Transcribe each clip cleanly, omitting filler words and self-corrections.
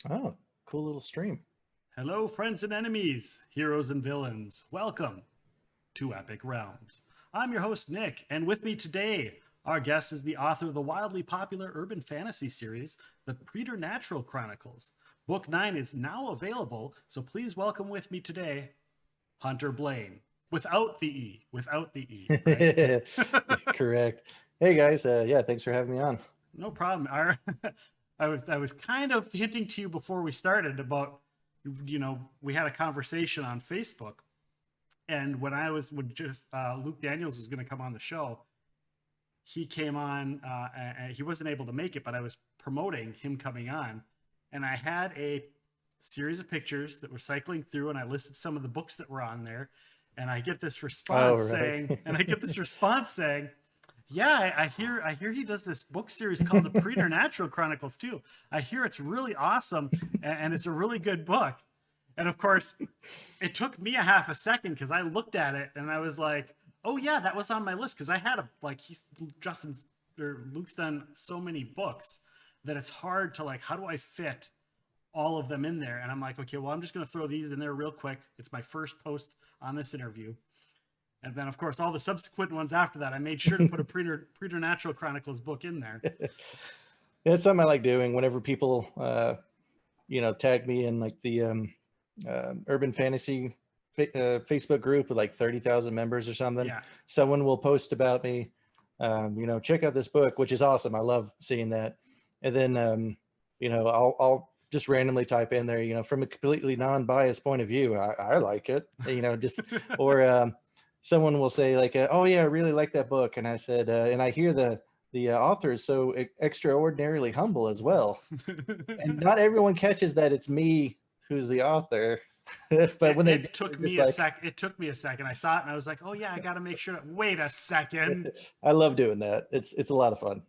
Oh, cool little stream. Hello, friends and enemies, heroes and villains. Welcome to Epic Realms. I'm your host, Nick, and with me today, our guest is the author of the wildly popular urban fantasy series, The Preternatural Chronicles. Book 9 is now available, so please welcome with me today, Hunter Blain. Without the E, right? Correct. Hey guys, yeah, thanks for having me on. No problem. Our, I was kind of hinting to you before we started about, we had a conversation on Facebook. And when just Luke Daniels was going to come on the show, he came on. And he wasn't able to make it, but I was promoting him coming on, and I had a series of pictures that were cycling through, and I listed some of the books that were on there, and I get this Oh, response right. saying, "Yeah, I hear he does this book series called the Preternatural Chronicles too. I hear it's really awesome, and it's a really good book." And of course, it took me a half a second because I looked at it and I was like, "Oh yeah, that was on my list." Because I had he's Justin's or Luke's done so many books that it's hard to like, how do I fit all of them in there? And I'm like, okay, well, I'm just gonna throw these in there real quick. It's my first post on this interview. And then, of course, all the subsequent ones after that, I made sure to put a Preternatural Chronicles book in there. That's something I like doing whenever people, tag me in like the urban fantasy Facebook group with like 30,000 members or something. Yeah, Someone will post about me, check out this book, which is awesome. I love seeing that. And then, I'll just randomly type in there, from a completely non-biased point of view, I like it, or someone will say like, oh yeah, I really like that book. And I said, and I hear the author is so extraordinarily humble as well. And not everyone catches that it's me who's the author. But it when they do, it they're took just me a like, sec. It took me a second. I saw it and I was like, oh yeah, I got to make sure. Wait a second. I love doing that. It's a lot of fun.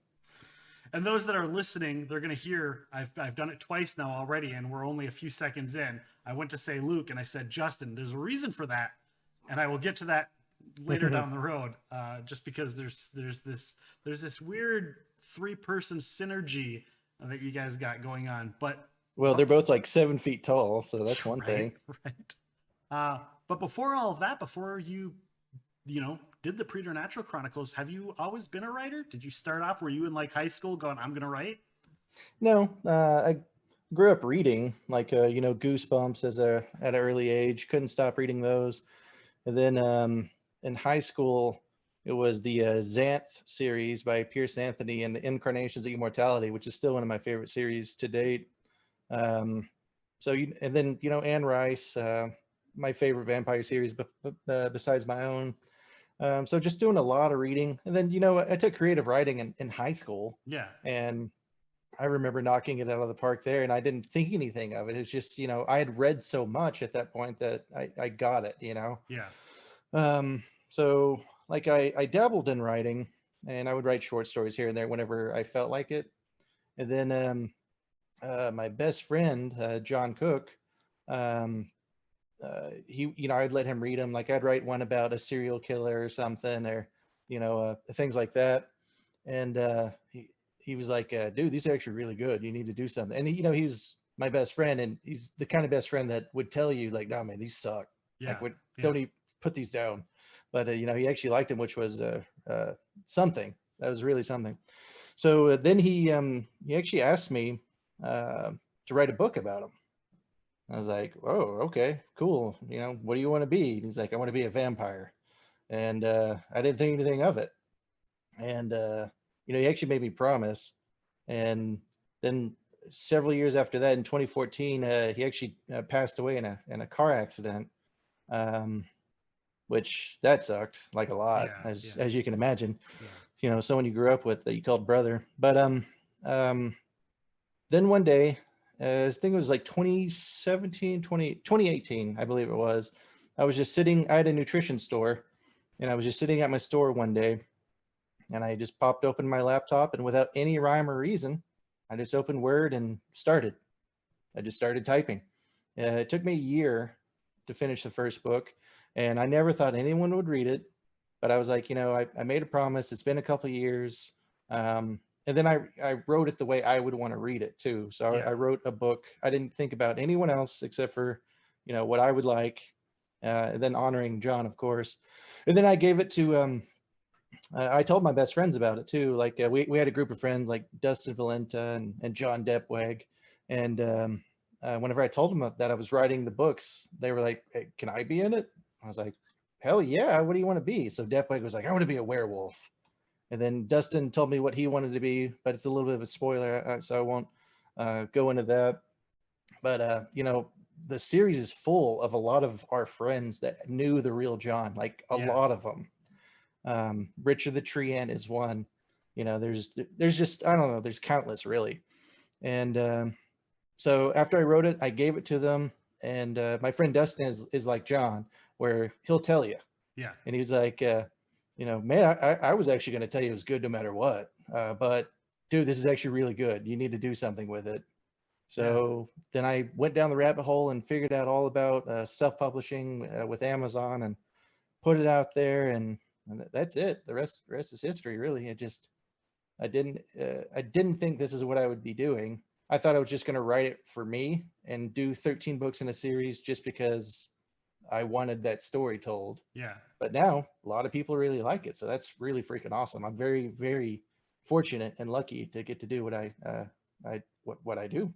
And those that are listening, they're going to hear I've done it twice now already, and we're only a few seconds in. I went to say Luke, and I said Justin. There's a reason for that, and I will get to that later down the road. Just because there's this weird three-person synergy that you guys got going on, Well, they're but both like 7 feet tall, so that's one right, thing. right. But before all of that, before did the Preternatural Chronicles, have you always been a writer? Did you start off, were you in like high school going, I'm gonna write? No, I grew up reading like Goosebumps as a at an early age. Couldn't stop reading those. And then in high school, it was the Xanth series by Pierce Anthony and the Incarnations of Immortality, which is still one of my favorite series to date. Um, and then Anne Rice, my favorite vampire series besides my own. So just doing a lot of reading, and then I took creative writing in high school, Yeah. and I remember knocking it out of the park there, and I didn't think anything of it. It's just I had read so much at that point that I got it. Yeah. So like I dabbled in writing, and I would write short stories here and there whenever I felt like it. And then my best friend John Cook, um, he I'd let him read them. Like I'd write one about a serial killer or something, or things like that. And he was like, dude, these are actually really good, you need to do something. And he was my best friend, and he's the kind of best friend that would tell you like, no man, these suck, Yeah. like what, Yeah. don't even put these down. But he actually liked him, which was something. That was really something. So then he actually asked me to write a book about him. I was like, oh, okay, cool. What do you want to be? And he's like, I want to be a vampire. And I didn't think anything of it. And he actually made me promise. And then several years after that, in 2014, he actually passed away in a car accident, um, which that sucked like a lot, Yeah. Yeah. as you can imagine. Yeah. Someone you grew up with that you called brother. But um, then one day, I think it was like 2017, 2018, I believe it was. I was just sitting, I had a nutrition store, and I was just sitting at my store one day, and I just popped open my laptop, and without any rhyme or reason, I just opened Word and started. I just started typing. It took me a year to finish the first book, and I never thought anyone would read it. But I was like, I made a promise. It's been a couple of years, and then I wrote it the way I would want to read it too. So Yeah. I wrote a book. I didn't think about anyone else except for, what I would like, and then honoring John, of course. And then I gave it to, I told my best friends about it too. Like we had a group of friends like Dustin Valenta and John Depweg. And whenever I told them that I was writing the books, they were like, "Hey, can I be in it?" I was like, "Hell yeah. What do you want to be?" So Depweg was like, "I want to be a werewolf." And then Dustin told me what he wanted to be, but it's a little bit of a spoiler, so I won't go into that. But the series is full of a lot of our friends that knew the real John, like a Yeah. lot of them. Richard the Tree Ant is one. There's just, I don't know, there's countless really. And so after I wrote it, I gave it to them, and my friend Dustin is like John, where he'll tell you. Yeah. And he was like, man, I was actually going to tell you it was good no matter what. But dude, this is actually really good. You need to do something with it. So then I went down the rabbit hole and figured out all about self-publishing with Amazon and put it out there, and that's it. The rest is history, really. I didn't think this is what I would be doing. I thought I was just going to write it for me and do 13 books in a series just because I wanted that story told. Yeah. But now a lot of people really like it, so that's really freaking awesome. I'm very, very fortunate and lucky to get to do what I do.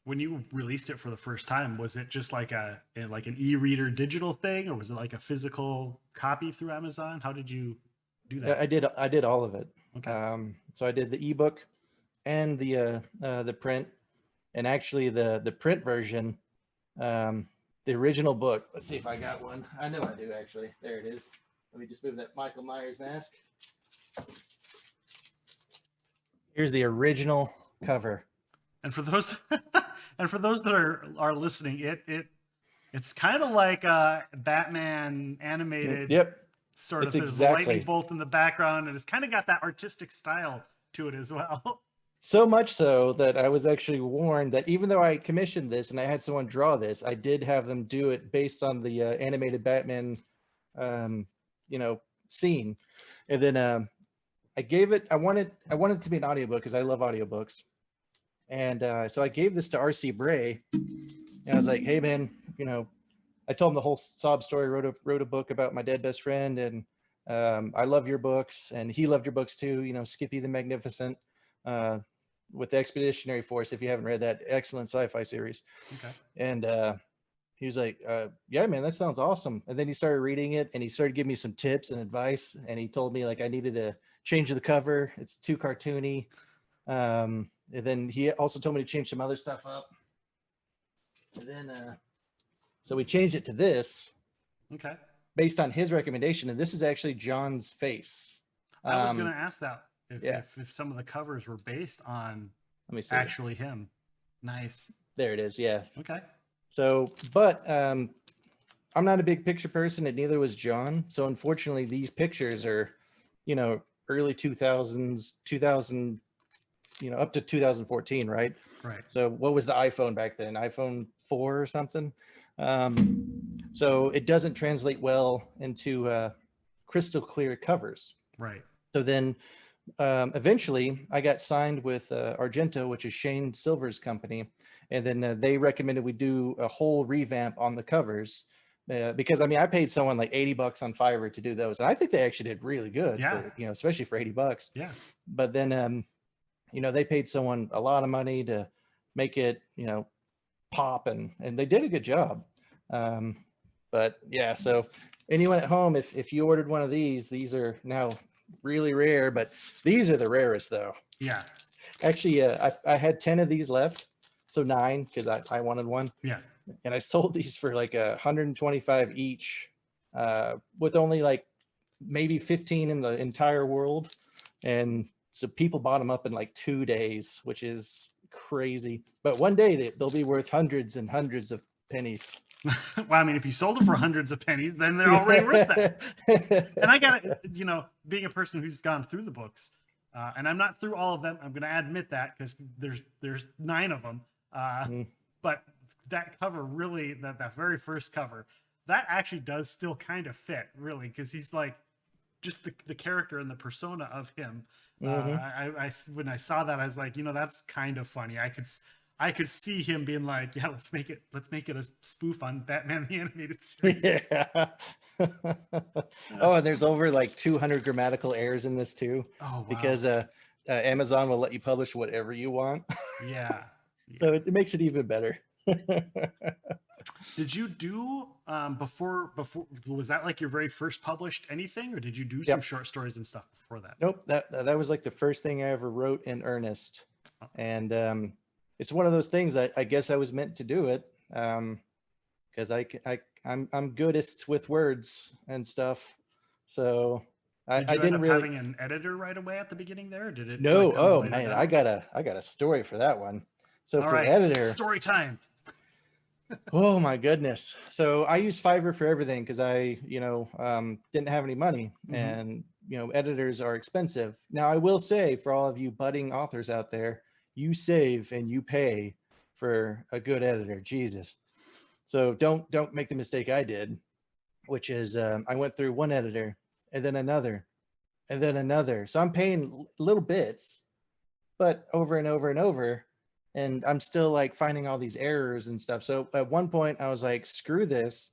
When you released it for the first time, was it just like an e-reader digital thing, or was it like a physical copy through Amazon? How did you do that? I did all of it. Okay. So I did the ebook and the print, and actually the print version, the original book. Let's see if I got one. I know I do actually. There it is. Let me just move that Michael Myers mask. Here's the original cover. And for those and for those that are listening, it's kind of like a Batman animated. Yep. Sort It's of his lightning exactly. bolt in the background, and it's kind of got that artistic style to it as well. So much so that I was actually warned that even though I commissioned this and I had someone draw this, I did have them do it based on the animated Batman, um, scene. And then I gave it. I wanted it to be an audiobook because I love audiobooks. And so I gave this to R.C. Bray, and I was like, "Hey, man, I told him the whole sob story. Wrote a book about my dead best friend, and I love your books, and he loved your books too. Skippy the Magnificent, with the Expeditionary Force. If you haven't read that, excellent sci-fi series." Okay. And he was like, "Yeah, man, that sounds awesome." And then he started reading it, and he started giving me some tips and advice. And he told me like I needed to change the cover. It's too cartoony. And then he also told me to change some other stuff up. And then so we changed it to this. Okay. Based on his recommendation, and this is actually John's face. I was going to ask that Yeah. if some of the covers were based on Let me see. actually him. Nice. There it is. Yeah. Okay. So, but I'm not a big picture person, and neither was John. So unfortunately, these pictures are, early 2000s, 2000, up to 2014, right? Right. So what was the iPhone back then? iPhone 4 or something. So it doesn't translate well into crystal clear covers. Right. So then eventually I got signed with Argento, which is Shane Silver's company. And then they recommended we do a whole revamp on the covers. Because I paid someone like $80 on Fiverr to do those. And I think they actually did really good for, especially for $80. Yeah. But then, they paid someone a lot of money to make it, pop, and they did a good job. But yeah, so anyone at home, if you ordered one of these are now really rare, but these are the rarest though. Yeah. Actually, I had 10 of these left. So 9, because I wanted one. Yeah. And I sold these for like 125 each, with only like maybe 15 in the entire world. And so people bought them up in like 2 days, which is crazy. But one day they'll be worth hundreds and hundreds of pennies. Well, if you sold them for hundreds of pennies, then they're already worth that. And I got to, being a person who's gone through the books, and I'm not through all of them. I'm going to admit that because there's 9 of them. But that cover really, that very first cover, that actually does still kind of fit really, because he's like just the character and the persona of him. Hmm. When I saw that, I was like, that's kind of funny. I could see him being like, yeah, let's make it a spoof on Batman the Animated Series. Yeah. Oh, and there's over like 200 grammatical errors in this too, Oh wow. because Amazon will let you publish whatever you want. Yeah. So Yeah. it makes it even better. Did you do before was that like your very first published anything, or did you do some Yep. short stories and stuff before that? Nope. That was like the first thing I ever wrote in earnest, Oh, and it's one of those things I guess I was meant to do it, because I'm goodest with words and stuff. So did I you end didn't up really. having an editor right away at the beginning there, or did it like No. come Oh later man, down? I got a story for that one. So All for right, editor, story time. oh my goodness. So I use Fiverr for everything because I, didn't have any money, Mm-hmm. and editors are expensive. Now I will say, for all of you budding authors out there, you save and you pay for a good editor. Jesus. So don't make the mistake I did, which is I went through one editor and then another and then another. So I'm paying little bits, but over and over and over, and I'm still like finding all these errors and stuff. So at one point I was like, screw this.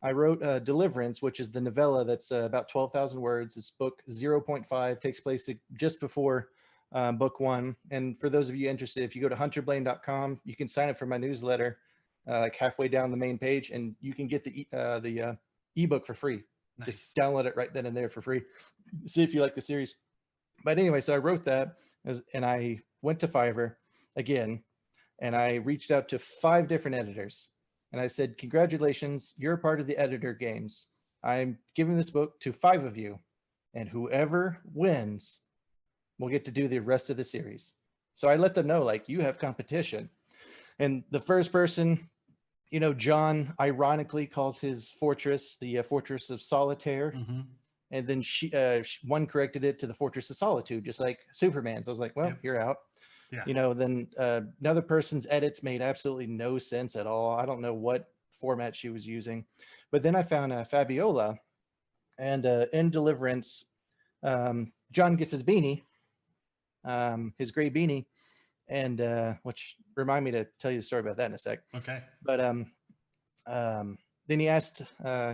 I wrote Deliverance, which is the novella that's about 12,000 words. It's book 0.5, takes place just before book one. And for those of you interested, if you go to hunterblain.com, you can sign up for my newsletter like halfway down the main page, and you can get the ebook for free. Just Nice. download it right then and there for free. See if you like the series. But anyway, so I wrote that, and I went to Fiverr again, and I reached out to 5 different editors, and I said, congratulations, you're a part of the editor games. I'm giving this book to 5 of you, and whoever wins will get to do the rest of the series. So I let them know, like, you have competition. And the first person, John ironically calls his fortress the Fortress of Solitaire. Mm-hmm. And then one corrected it to the Fortress of Solitude, just like Superman. So I was like, well, Yep. you're out. Yeah. Then another person's edits made absolutely no sense at all. I don't know what format she was using. But then I found Fabiola, and in Deliverance, John gets his beanie, his gray beanie, and which remind me to tell you the story about that in a sec. Okay. But then he asked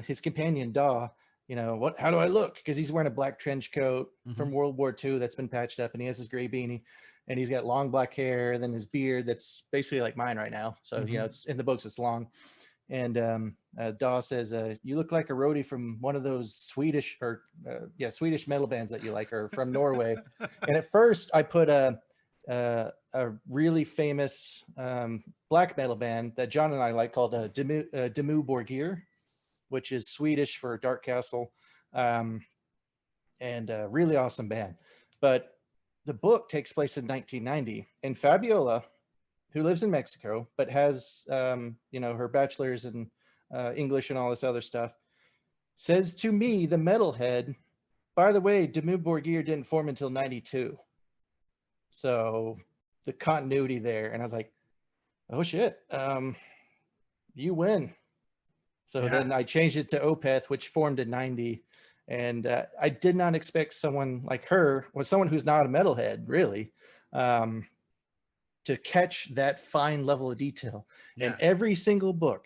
his companion Daw, how do I look? Because he's wearing a black trench coat from World War II that's been patched up, and he has his gray beanie, and he's got long black hair, and then his beard that's basically like mine right now. So it's in the books, it's long. And Daw says, "You look like a roadie from one of those Swedish metal bands that you like, or from Norway." And at first, I put a really famous black metal band that John and I like called Dimmu Borgir, which is Swedish for Dark Castle, and a really awesome band. But the book takes place in 1990, and Fabiola, who lives in Mexico but has her bachelor's in English and all this other stuff, says to me, the metalhead, by the way, Dimmu Borgir didn't form until 92. So the continuity there. And I was like, oh shit, you win. So then I changed it to Opeth, which formed in 90. And I did not expect someone like her, or someone who's not a metalhead, really, to catch that fine level of detail. Yeah. And every single book,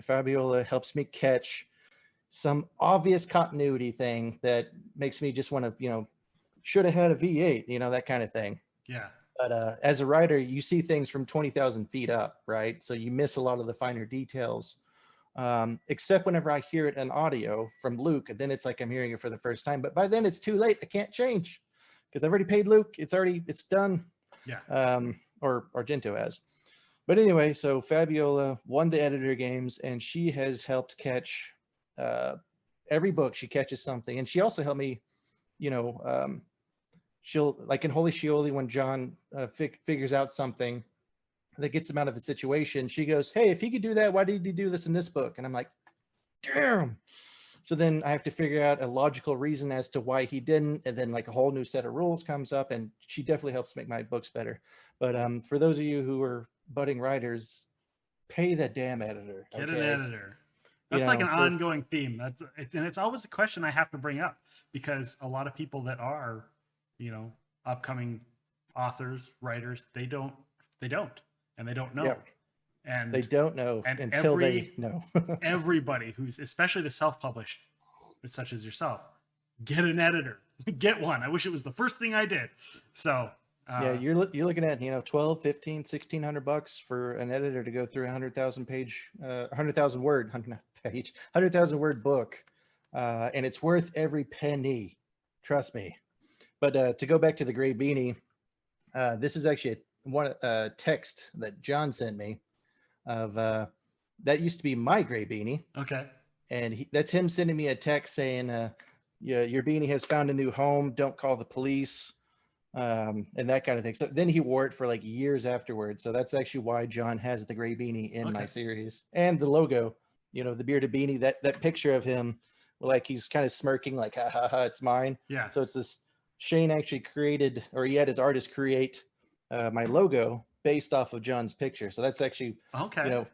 Fabiola helps me catch some obvious continuity thing that makes me just want to, should have had a V8, that kind of thing. Yeah. But as a writer, you see things from 20,000 feet up, right? So you miss a lot of the finer details, except whenever I hear it in audio from Luke, and then it's like I'm hearing it for the first time. But by then it's too late. I can't change because I've already paid Luke. It's done. Yeah. Or Argento has. But anyway, so Fabiola won the editor games, and she has helped catch every book. She catches something, and she also helped me, she'll, like in Holy Shioli, when John figures out something that gets him out of a situation, she goes, hey, if he could do that, why did he do this in this book? And I'm like, damn. So then I have to figure out a logical reason as to why he didn't, and then like a whole new set of rules comes up, and she definitely helps make my books better. But for those of you who are budding writers, pay that damn editor. Get an editor. You That's like know, an ongoing theme. And it's always a question I have to bring up because a lot of people that are, you know, upcoming authors, writers, they don't and they don't know. Yep. And They don't know and until they know. everybody who's, especially the self-published, such as yourself, get an editor. Get one. I wish it was the first thing I did. So Yeah, you're looking at, 12, 15, 1600 bucks for an editor to go through a 100,000 page, 100,000 word, 100,000 word book. And it's worth every penny. Trust me. But to go back to the gray beanie, this is actually one text that John sent me of that used to be my gray beanie. Okay. And that's him sending me a text saying, yeah, your beanie has found a new home. Don't call the police. And that kind of thing. So then he wore it for like years afterwards. So that's actually why John has the gray beanie in my series, and the logo, the bearded beanie, that picture of him, like he's kind of smirking, like, ha ha ha, it's mine. Yeah. So it's this, Shane actually created, or he had his artist create my logo based off of John's picture. So that's actually, okay.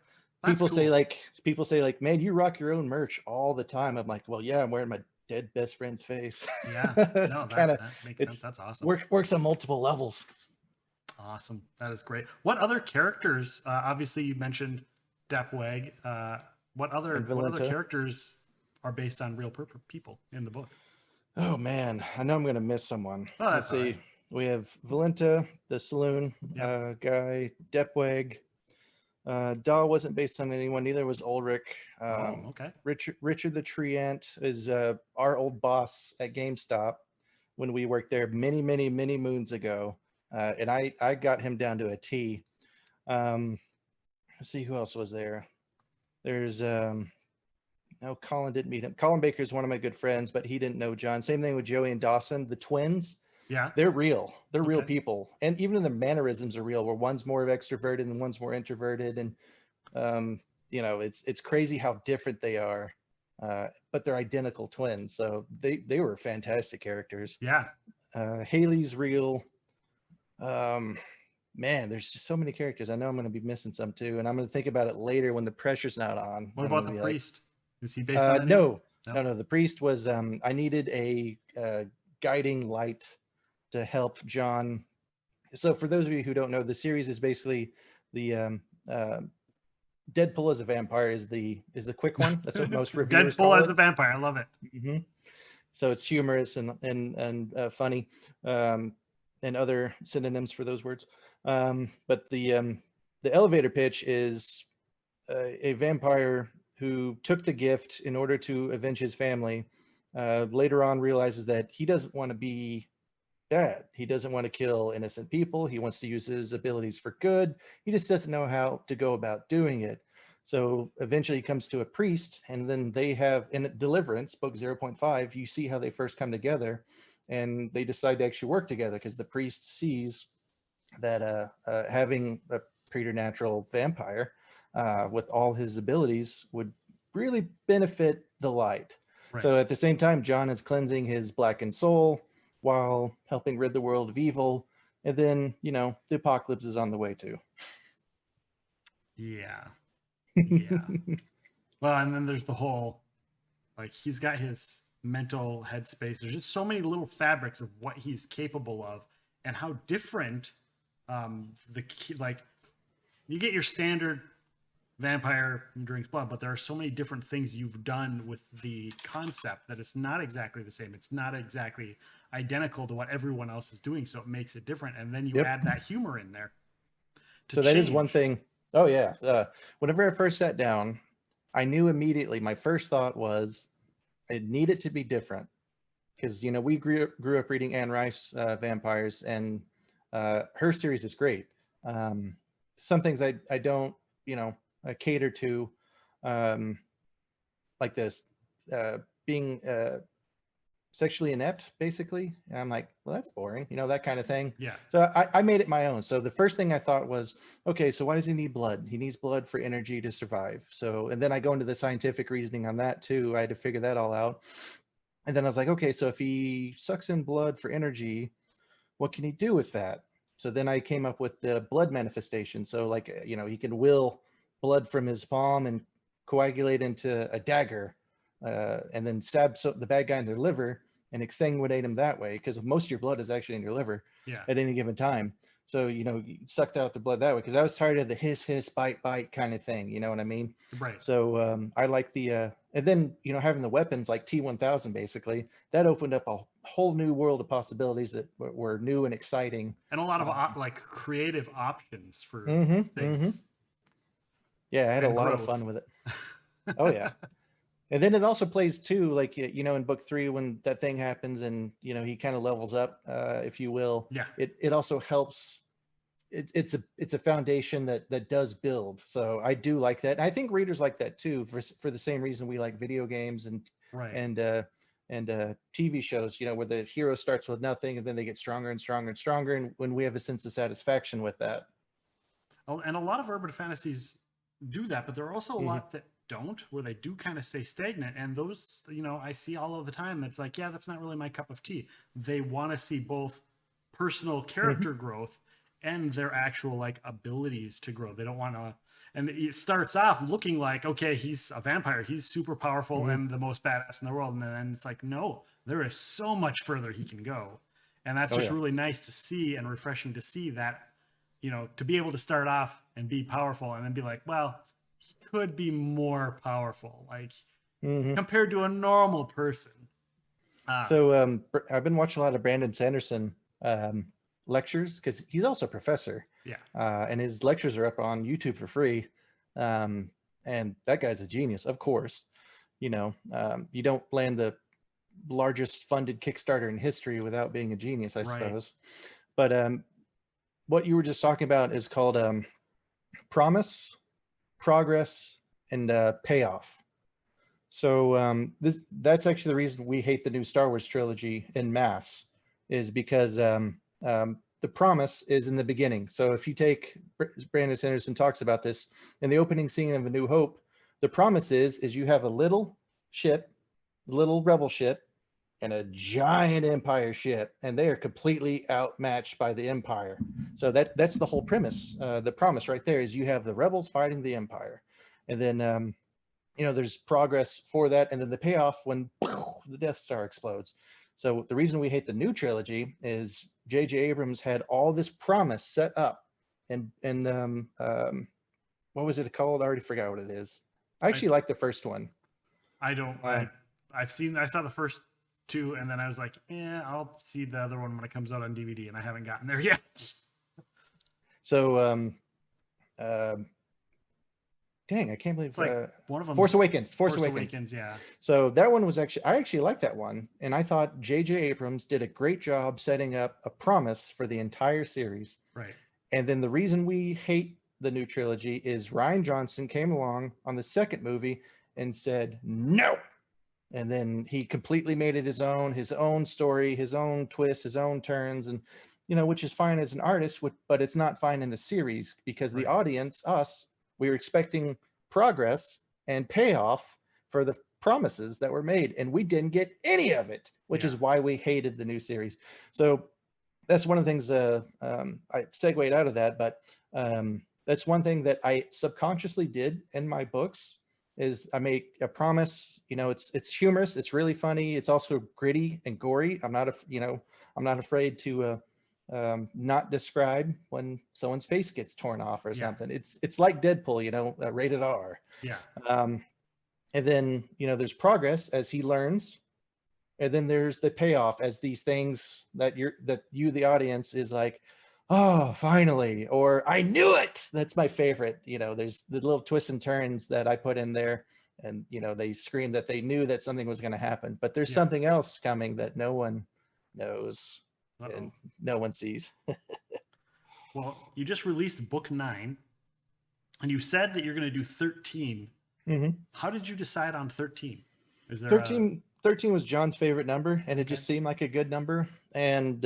People say like, man, you rock your own merch all the time. I'm like, well, yeah, I'm wearing my dead best friend's face. Yeah. No, that makes sense. That's awesome. Works on multiple levels. Awesome. That is great. What other characters? Obviously, you mentioned Dapweg. What other characters are based on real people in the book? Oh man, I know I'm gonna miss someone. Oh, Let's see. Right. We have Valenta, the saloon guy, Depweg. Dahl wasn't based on anyone. Neither was Ulrich. Okay. Richard the Tree Ant is our old boss at GameStop when we worked there many moons ago. And I got him down to a T. Let's see who else was there. There's no, Colin didn't meet him. Colin Baker is one of my good friends, but he didn't know John. Same thing with Joey and Dawson, the twins. Yeah, they're real. They're real people, and even the mannerisms are real. Where one's more extroverted and one's more introverted, and it's crazy how different they are, but they're identical twins. So they were fantastic characters. Yeah, Haley's real. Man, there's just so many characters. I know I'm going to be missing some too, and I'm going to think about it later when the pressure's not on. What about the priest? Is he based on no. The priest was. I needed a guiding light to help John. So for those of you who don't know, the series is basically the Deadpool as a vampire is the quick one. That's what most reviewers call it. Deadpool as a vampire. I love it. Mm-hmm. So it's humorous and funny, and other synonyms for those words. But the elevator pitch is a vampire who took the gift in order to avenge his family. Later on realizes that he doesn't want to be bad. He doesn't want to kill innocent people. He wants to use his abilities for good. He just doesn't know how to go about doing it. So eventually he comes to a priest, and then they have, in Deliverance, book 0.5, you see how they first come together, and they decide to actually work together because the priest sees that having a preternatural vampire with all his abilities would really benefit the light. Right. So at the same time, John is cleansing his blackened soul while helping rid the world of evil. And then, the apocalypse is on the way too. Yeah. Well, and then there's the whole, like, he's got his mental headspace. There's just so many little fabrics of what he's capable of and how different you get your standard vampire who drinks blood, but there are so many different things you've done with the concept that it's not exactly the same. It's not exactly identical to what everyone else is doing, so it makes it different. And then you add that humor in there. So that is one thing. Oh yeah. Whenever I first sat down, I knew immediately. My first thought was, it needed to be different, because we grew up reading Anne Rice vampires, and her series is great. Some things I don't cater to, like this, being sexually inept, basically. And I'm like, well, that's boring, that kind of thing. Yeah. So I made it my own. So the first thing I thought was, okay, so why does he need blood? He needs blood for energy to survive. So, and then I go into the scientific reasoning on that too. I had to figure that all out. And then I was like, okay, so if he sucks in blood for energy, what can he do with that? So then I came up with the blood manifestation. So like, he can will blood from his palm and coagulate into a dagger, and then stab the bad guy in their liver, and exsanguinate him that way, because most of your blood is actually in your liver Yeah. at any given time. So, you sucked out the blood that way, because I was tired of the hiss, bite kind of thing. You know what I mean? Right. So I like the, and then, having the weapons like T-1000, basically, that opened up a whole new world of possibilities that were new and exciting. And a lot of like creative options for Mm-hmm, mm-hmm. things. Yeah, I had a And lot of growth. fun with it. Oh, yeah. And then it also plays too, like, in book 3, when that thing happens and, he kind of levels up, if you will. Yeah. It also helps. It's a foundation that does build. So I do like that. And I think readers like that too, for the same reason we like video games and Right. and TV shows, where the hero starts with nothing and then they get stronger and stronger and stronger, and when we have a sense of satisfaction with that. And a lot of urban fantasies do that, but there are also a Mhm. lot that don't, where they do kind of stay stagnant. And those, I see all of the time. It's like, yeah, that's not really my cup of tea. They want to see both personal character growth and their actual like abilities to grow. They don't want to, and it starts off looking like, okay, he's a vampire, he's super powerful and the most badass in the world, and then it's like, no, there is so much further he can go. And that's just really nice to see and refreshing to see that, to be able to start off and be powerful and then be like, well, he could be more powerful, like compared to a normal person. So I've been watching a lot of Brandon Sanderson lectures, because he's also a professor. Yeah. And his lectures are up on YouTube for free. And that guy's a genius, of course. You don't land the largest funded Kickstarter in history without being a genius, I suppose. But what you were just talking about is called promise, progress, and payoff. So that's actually the reason we hate the new Star Wars trilogy en masse, is because the promise is in the beginning. So if you take, Brandon Sanderson talks about this in the opening scene of A New Hope, the promise is you have a little ship, little rebel ship, and a giant Empire ship, and they are completely outmatched by the Empire. So that's the whole premise. The promise right there is you have the rebels fighting the Empire, and then there's progress for that, and then the payoff when the Death Star explodes. So the reason we hate the new trilogy is J.J. Abrams had all this promise set up, and what was it called? I already forgot what it is. I actually like the first one. I don't. I saw the first 2, and then I was like, I'll see the other one when it comes out on DVD, and I haven't gotten there yet. So dang, I can't believe it's like one of them. Force Awakens. Force Awakens, yeah. So that one was I actually like that one, and I thought J.J. Abrams did a great job setting up a promise for the entire series. Right. And then the reason we hate the new trilogy is Rian Johnson came along on the second movie and said no, and then he completely made it his own story, his own twists, his own turns, and which is fine as an artist, but it's not fine in the series, because the audience, us, we were expecting progress and payoff for the promises that were made, and we didn't get any of it, which is why we hated the new series. So that's one of the things I segued out of that, but that's one thing that I subconsciously did in my books, is I make a promise. It's humorous, it's really funny, it's also gritty and gory. I'm not afraid to not describe when someone's face gets torn off or something. It's like Deadpool, rated R. Yeah. And then there's progress as he learns, and then there's the payoff as these things that you the audience is like, oh, finally, or I knew it. That's my favorite. There's the little twists and turns that I put in there, and they scream that they knew that something was going to happen, but there's something else coming that no one knows. And no one sees. Well, you just released book 9, and you said that you're going to do 13. How did you decide on 13? Is there 13 was John's favorite number, and it just seemed like a good number. And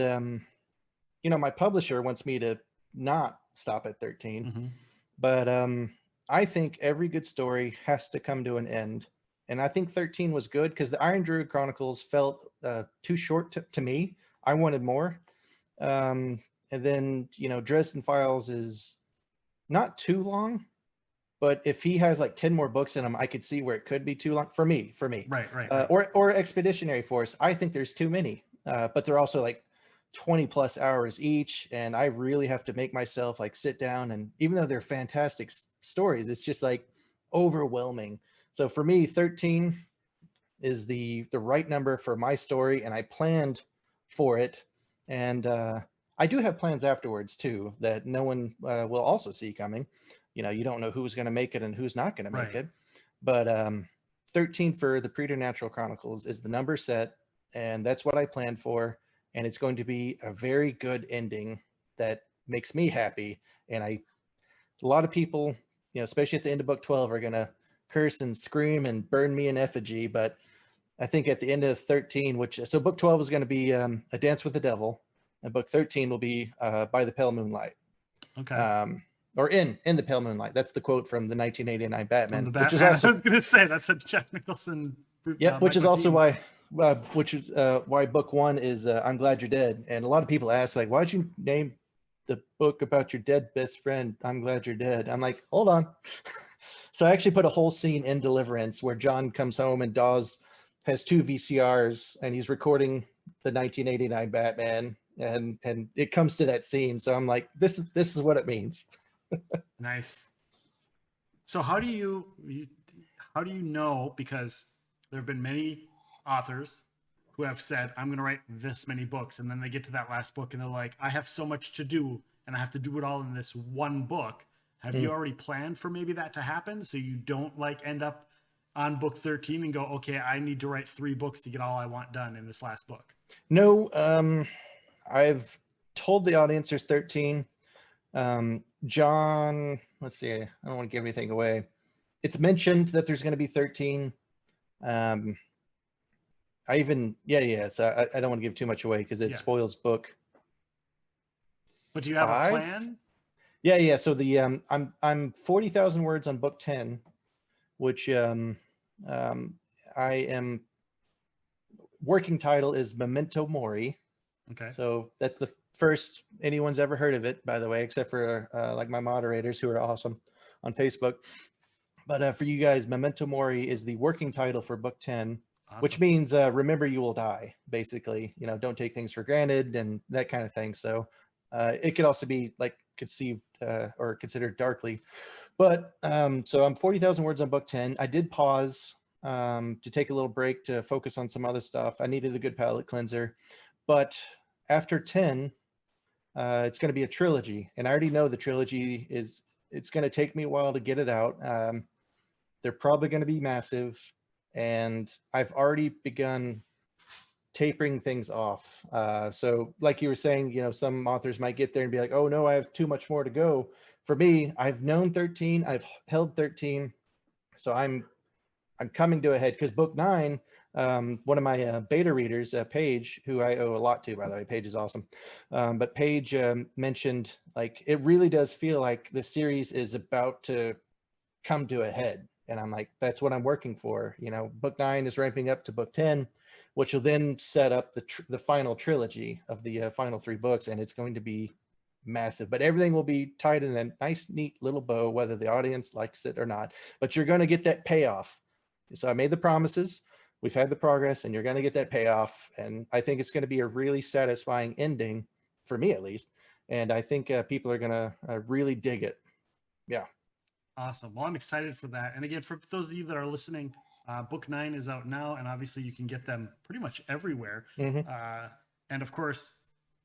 my publisher wants me to not stop at 13, but I think every good story has to come to an end, and I think 13 was good, because the Iron Druid Chronicles felt too short to me. I wanted more. And then Dresden Files is not too long, but if he has like 10 more books in him, I could see where it could be too long for me. Right. Or Expeditionary Force. I think there's too many, but they're also like 20 plus hours each, and I really have to make myself like sit down, and even though they're fantastic stories, it's just like overwhelming. So for me, 13 is the right number for my story, and I planned for it. And I do have plans afterwards too that no one will also see coming. You don't know who's going to make it and who's not going to make Right. it. But 13 for the Preternatural Chronicles is the number set, and that's what I planned for. And it's going to be a very good ending that makes me happy. And a lot of people, especially at the end of book 12, are going to curse and scream and burn me in effigy. But I think at the end of 13, so book 12 is going to be A Dance with the Devil, and book 13 will be By the Pale Moonlight. Okay. Or in the Pale Moonlight. That's the quote from the 1989 Batman, From the which is Batman. also I was gonna say that's a Jack Nicholson. which is Michael also Keaton. why book 1 is I'm Glad You're Dead. And a lot of people ask, like, why'd you name the book about your dead best friend I'm Glad You're Dead? I'm like, hold on. So I actually put a whole scene in Deliverance where John comes home and Dawes has 2 VCRs and he's recording the 1989 Batman, and it comes to that scene. So I'm like, this is what it means. Nice. So how do you know, because there have been many authors who have said, I'm going to write this many books, and then they get to that last book and they're like, I have so much to do and I have to do it all in this one book. Have you already planned for maybe that to happen, so you don't like end up on book 13 and go, okay, I need to write 3 books to get all I want done in this last book? No, I've told the audience there's 13. John, let's see, I don't want to give anything away. It's mentioned that there's going to be 13. I even, so I don't want to give too much away because it spoils book. But do you have 5? a plan? Yeah. So the I'm 40,000 words on book 10, which I am, working title is Memento Mori. Okay. So that's the first anyone's ever heard of it, by the way, except for like my moderators who are awesome on Facebook. But for you guys, Memento Mori is the working title for book 10, awesome. Which means remember you will die, basically. Don't take things for granted and that kind of thing. So it could also be like conceived or considered darkly. But so I'm 40,000 words on book 10. I did pause to take a little break to focus on some other stuff. I needed a good palate cleanser. But after 10, it's going to be a trilogy. And I already know the trilogy it's going to take me a while to get it out. They're probably going to be massive. And I've already begun tapering things off. So like you were saying, some authors might get there and be like, oh no, I have too much more to go. For me, I've known 13, I've held 13. So I'm coming to a head, because book 9, one of my beta readers, Paige, who I owe a lot to, by the way. Paige is awesome. But Paige mentioned, like, it really does feel like the series is about to come to a head. And I'm like, that's what I'm working for. Book 9 is ramping up to book 10, which will then set up the final trilogy of the final 3 books. And it's going to be massive, but everything will be tied in a nice, neat little bow, whether the audience likes it or not. But you're going to get that payoff. So I made the promises, we've had the progress, and you're going to get that payoff. And I think it's going to be a really satisfying ending, for me at least. And I think people are going to really dig it. Yeah. Awesome. Well, I'm excited for that. And again, for those of you that are listening, book 9 is out now, and obviously you can get them pretty much everywhere. And of course,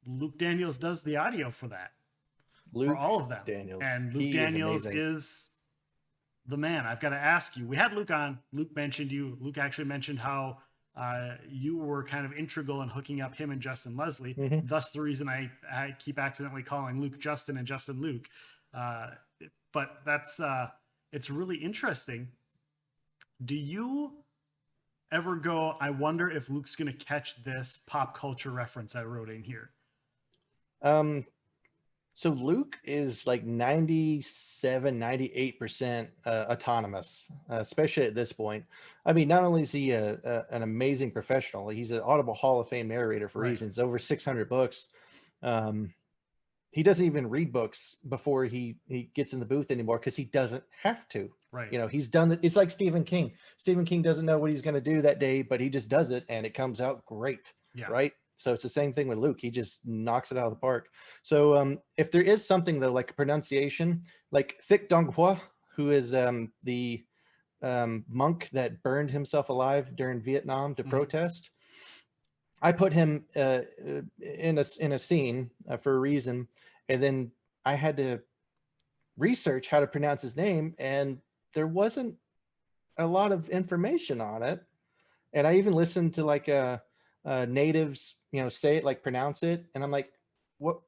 Luke Daniels does the audio for that. For all of them. Daniels. And Luke Daniels is the man. I've got to ask you. We had Luke on. Luke mentioned you. Luke actually mentioned how you were kind of integral in hooking up him and Justin Leslie. Thus the reason I keep accidentally calling Luke Justin and Justin Luke. But that's it's really interesting. Do you ever go, I wonder if Luke's going to catch this pop culture reference I wrote in here? So Luke is like 97, 98% autonomous, especially at this point. I mean, not only is he an amazing professional, he's an Audible Hall of Fame narrator for reasons, over 600 books. he doesn't even read books before he gets in the booth anymore because he doesn't have to. Right. You know, he's done it. It's like Stephen King. Stephen King doesn't know what he's going to do that day, but he just does it and it comes out great. Yeah. Right. So it's the same thing with Luke. He just knocks it out of the park. So if there is something though, like pronunciation, like Thich Dong Hua, who is the monk that burned himself alive during Vietnam to protest, I put him in a scene for a reason, and then I had to research how to pronounce his name, and there wasn't a lot of information on it. And I even listened to like natives, you know, say it, like pronounce it, and I'm like, what?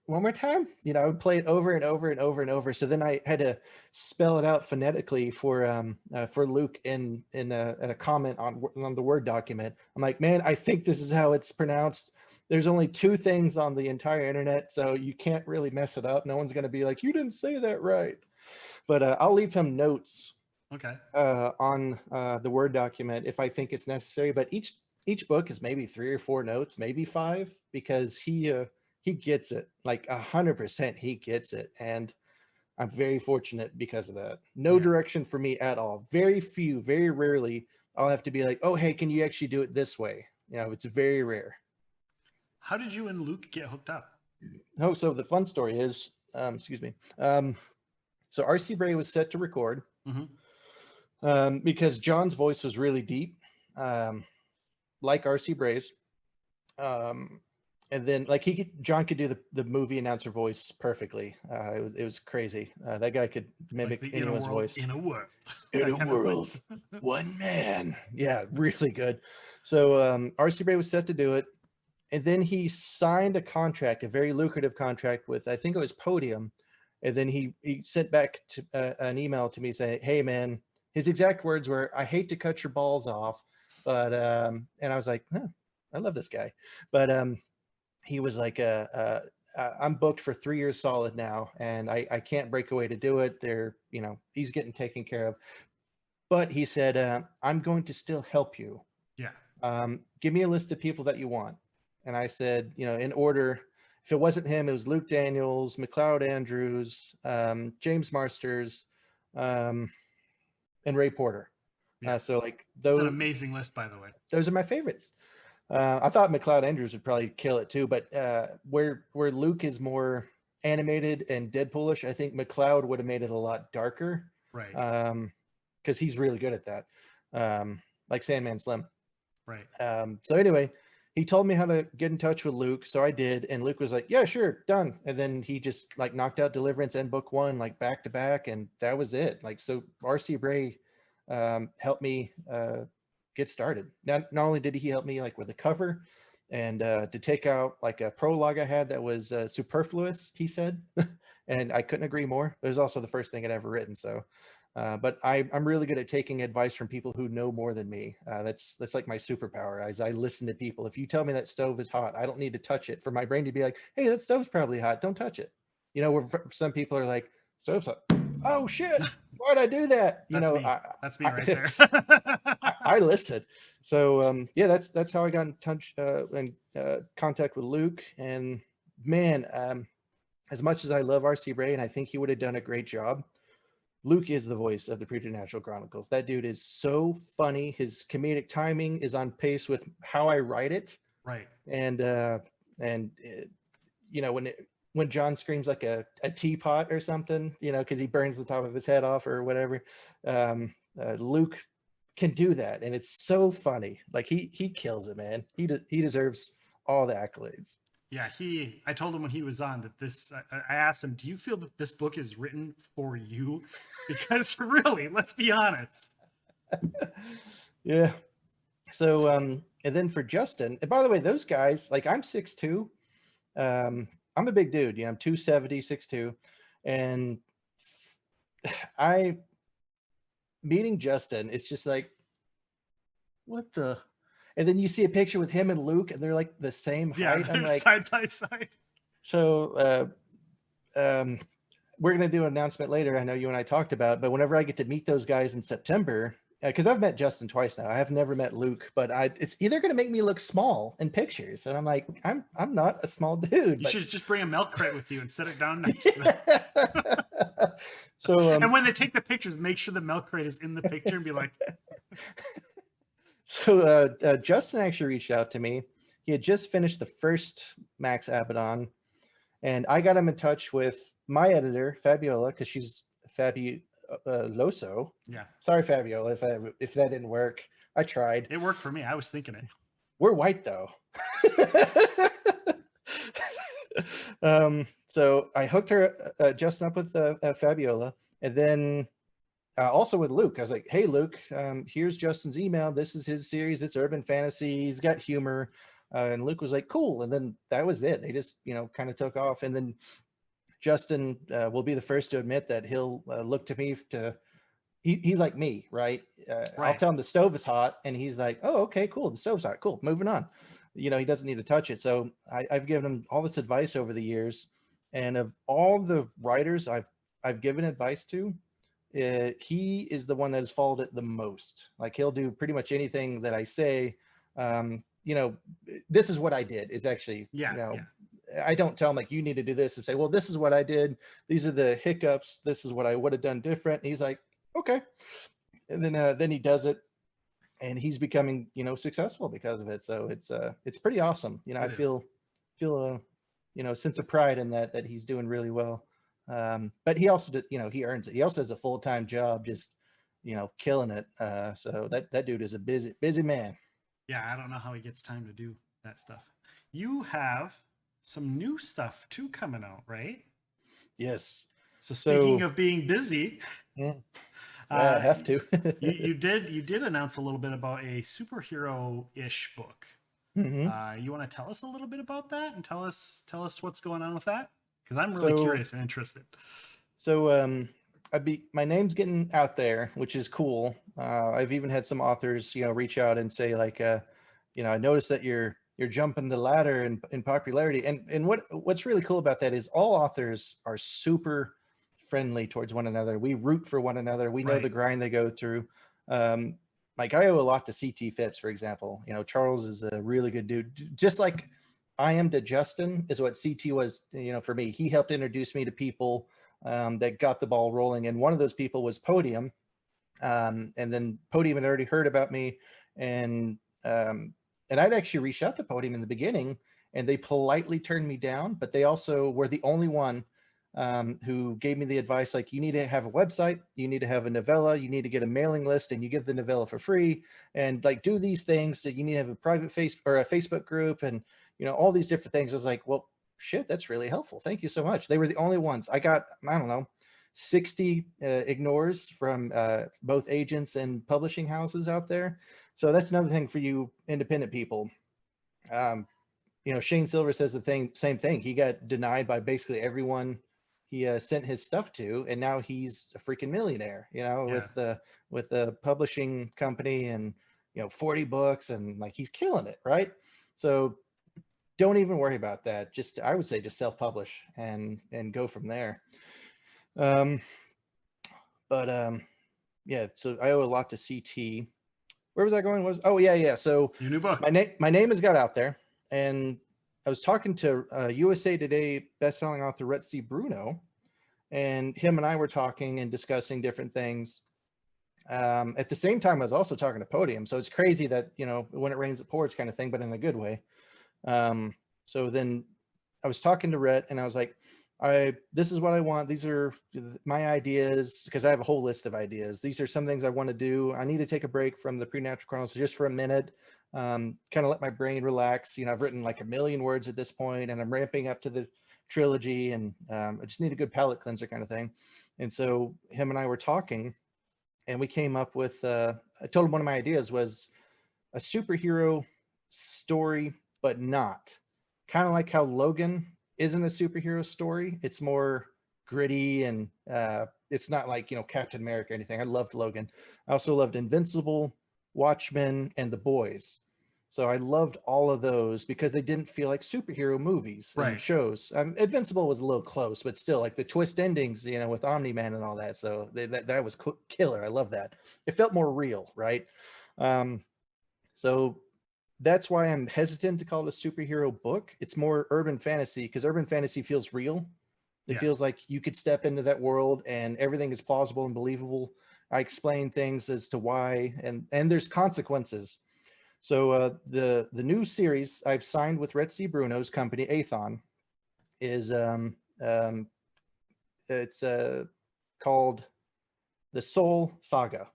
One more time, you know, I would play it over and over and over and over. So then I had to spell it out phonetically for Luke in a comment on the Word document. I'm like, man, I think this is how it's pronounced. There's only two things on the entire internet, so you can't really mess it up. No one's going to be like, you didn't say that right. But I'll leave him notes Okay. on the Word document if I think it's necessary. But each book is maybe 3 or 4 notes, maybe 5, because he gets it like 100%. He gets it, and I'm very fortunate because of that. No direction for me at all. Very rarely, I'll have to be like, "Oh, hey, can you actually do it this way?" You know, it's very rare. How did you and Luke get hooked up? Oh, so the fun story is, excuse me. So R.C. Bray was set to record because John's voice was really deep, like R.C. Bray's. And then like John could do the movie announcer voice perfectly. It was crazy. That guy could mimic like anyone's voice. In a world. In a world, one man. Yeah, really good. So R.C. Bray was set to do it, and then he signed a contract, a very lucrative contract with, I think it was Podium, and then he sent back an email to me saying, "Hey man," his exact words were, "I hate to cut your balls off, but," and I was like, huh, I love this guy, but he was like, I'm booked for 3 years solid now, and I can't break away to do it. They're, you know, he's getting taken care of. But he said, I'm going to still help you. Yeah. Give me a list of people that you want. And I said, you know, in order, if it wasn't him, it was Luke Daniels, McLeod Andrews, James Marsters, and Ray Porter. Yeah. So like It's an those, amazing list, by the way. those are my favorites. I thought McLeod Andrews would probably kill it too, but where Luke is more animated and Deadpoolish, I think McLeod would have made it a lot darker. Right. Because he's really good at that, like Sandman Slim. Right. So anyway, he told me how to get in touch with Luke, so I did, and Luke was like, "Yeah, sure, done." And then he just like knocked out Deliverance and Book 1 like back to back, and that was it. Like, so R.C. Bray helped me get started. Not only did he help me like with the cover and to take out like a prologue I had that was superfluous, he said, and I couldn't agree more. It was also the first thing I'd ever written. So, but I'm really good at taking advice from people who know more than me. That's like my superpower. As I listen to people. If you tell me that stove is hot, I don't need to touch it for my brain to be like, "Hey, that stove's probably hot. Don't touch it." You know, where some people are like, "Stove's hot. Oh shit, why'd I do that?" You That's know, me. That's me right there. I listen. So yeah, that's how I got in touch and contact with Luke. And man, as much as I love R.C. Bray and I think he would have done a great job, Luke is the voice of the Preternatural Chronicles. That dude is so funny. His comedic timing is on pace with how I write it. Right. And you know, when John screams like a teapot or something, you know, because he burns the top of his head off or whatever, Luke can do that, and it's so funny. Like he kills it, man. He deserves all the accolades. Yeah, I told him when he was on that I asked him, "Do you feel that this book is written for you?" Because really, let's be honest. Yeah. So and then for Justin, and by the way, those guys, like I'm 6'2". I'm a big dude, you know, I'm 270, 6'2", and meeting Justin, it's just like, what the? And then you see a picture with him and Luke, and they're like the same height. They're I'm like, side by side. So we're gonna do an announcement later. I know you and I talked about, but whenever I get to meet those guys in September, because I've met Justin twice now. I have never met Luke, but it's either going to make me look small in pictures, and I'm like, I'm not a small dude. You But should just bring a milk crate with you and set it down next to them. so And when they take the pictures, make sure the milk crate is in the picture and be like, Justin actually reached out to me. He had just finished the first Max Abaddon, and I got him in touch with my editor, Fabiola, because she's Fabuloso. yeah, Sorry, Fabiola, if that didn't work. I tried. it worked for me. I was thinking it. We're white though. So I hooked her, Justin, up with Fabiola, and then also with Luke. I was like, hey, Luke, here's Justin's email. This is his series. It's urban fantasy. He's got humor. And Luke was like, cool. And then that was it. They just, kind of took off. And then Justin will be the first to admit that he'll look to me he's like me, right? I'll Right. tell him the stove is hot, and he's like, oh, okay, cool. The stove's hot. Cool. Moving on. He doesn't need to touch it. So I've given him all this advice over the years. And of all the writers I've given advice to, he is the one that has followed it the most. Like, he'll do pretty much anything that I say. This is what I did is actually, Yeah. I don't tell him like, you need to do this, and say, well, this is what I did. These are the hiccups. This is what I would have done different. And he's like, okay. And then he does it, and he's becoming, successful because of it. So it's pretty awesome. I feel a sense of pride in that he's doing really well. But he also did, he earns it. He also has a full-time job, just, killing it. So that dude is a busy man. Yeah, I don't know how he gets time to do that stuff. You have some new stuff too coming out, right? Yes. So speaking of being busy, I have to. you did announce a little bit about a superhero-ish book. Mm-hmm. You want to tell us a little bit about that and tell us what's going on with that? Because I'm really curious and interested. So my name's getting out there, which is cool. I've even had some authors, reach out and say like, I noticed that you're jumping the ladder in popularity. And what's really cool about that is all authors are super friendly towards one another. We root for one another. We know the grind they go through. Like, I owe a lot to CT Phipps, for example. Charles is a really good dude. Just like I am to Justin is what CT was, for me. He helped introduce me to people that got the ball rolling. And one of those people was Podium. And then Podium had already heard about me. And I'd actually reached out to Podium in the beginning, and they politely turned me down, but they also were the only one who gave me the advice, like, you need to have a website, you need to have a novella, you need to get a mailing list, and you give the novella for free, and like, do these things. So you need to have a private Facebook group, and all these different things. I was like, well, shit, that's really helpful. Thank you so much. They were the only ones. I got, I don't know, 60 ignores from both agents and publishing houses out there. So that's another thing for you independent people. Shane Silver says the same thing. He got denied by basically everyone he sent his stuff to, and now he's a freaking millionaire, with the publishing company, and 40 books, and like, he's killing it, right? So don't even worry about that. I would say just self-publish and go from there. Yeah, so I owe a lot to CT. Where was I going? Yeah. So your new book. My name has got out there, and I was talking to USA Today bestselling author Rhett C. Bruno, and him and I were talking and discussing different things. At the same time, I was also talking to Podium. So it's crazy that, when it rains, it pours kind of thing, but in a good way. So then I was talking to Rhett, and I was like, this is what I want. These are my ideas, because I have a whole list of ideas. These are some things I want to do. I need to take a break from the Preternatural Chronicles just for a minute, kind of let my brain relax. I've written like 1 million words at this point, and I'm ramping up to the trilogy, and I just need a good palate cleanser kind of thing. And so him and I were talking, and we came up with, I told him one of my ideas was a superhero story, but not. Kind of like how Logan isn't a superhero story. It's more gritty, and it's not like, Captain America or anything. I loved Logan. I also loved Invincible, Watchmen, and The Boys. So I loved all of those because they didn't feel like superhero movies and Right. shows. Invincible was a little close, but still, like the twist endings, with Omni-Man and all that. So that was killer. I love that. It felt more real, right? Um, so that's why I'm hesitant to call it a superhero book. It's more urban fantasy because urban fantasy feels real. It Yeah. feels like you could step into that world and everything is plausible and believable. I explain things as to why, and there's consequences. So the new series I've signed with Red C. Bruno's company, Athon, is it's called the Soul Saga,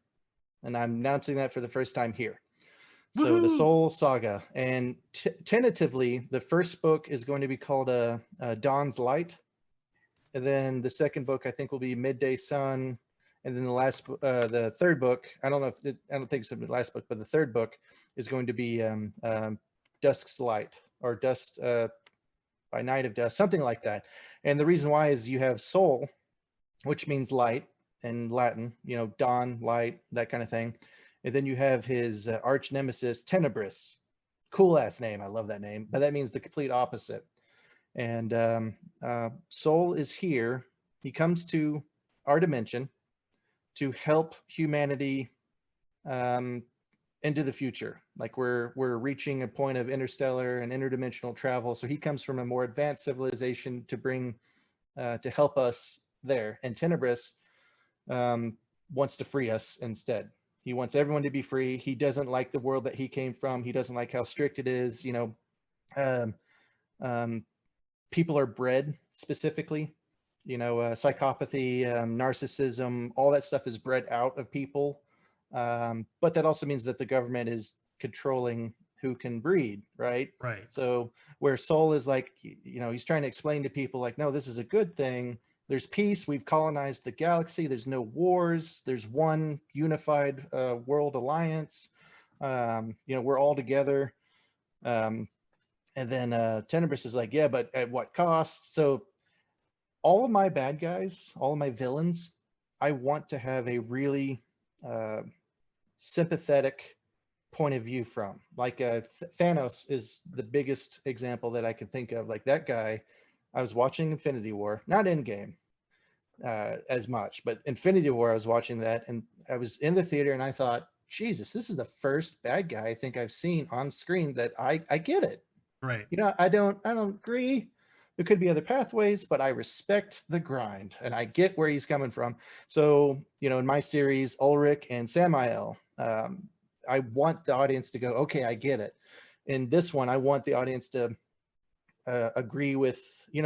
and I'm announcing that for the first time here. So the Woohoo! Soul Saga, and tentatively, the first book is going to be called Dawn's Light, and then the second book I think will be Midday Sun, and then the third book, I don't think it's the last book, but the third book is going to be Dusk's Light, or Dust by Night of Dust, something like that. And the reason why is you have Soul, which means light in Latin, dawn, light, that kind of thing. And then you have his arch nemesis, Tenebris. Cool ass name. I love that name. But that means the complete opposite. And Soul is here. He comes to our dimension to help humanity into the future. Like we're reaching a point of interstellar and interdimensional travel. So he comes from a more advanced civilization to bring to help us there. And Tenebris wants to free us instead. He wants everyone to be free. He doesn't like the world that he came from. He doesn't like how strict it is. Um, um, people are bred specifically. Psychopathy, narcissism, all that stuff is bred out of people. But that also means that the government is controlling who can breed, right? Right. So where Soul is like, he's trying to explain to people like, no, this is a good thing. There's peace. We've colonized the galaxy. There's no wars. There's one unified world alliance. We're all together. And then Tenebris is like, yeah, but at what cost? So all of my bad guys, all of my villains, I want to have a really sympathetic point of view from. Like Thanos is the biggest example that I can think of. Like that guy, I was watching Infinity War, not Endgame as much, but Infinity War, I was watching that, and I was in the theater and I thought, Jesus, this is the first bad guy I think I've seen on screen that I get it. Right. I don't agree. There could be other pathways, but I respect the grind and I get where he's coming from. So, in my series, Ulrich and Samael, I want the audience to go, okay, I get it. In this one, I want the audience to agree with,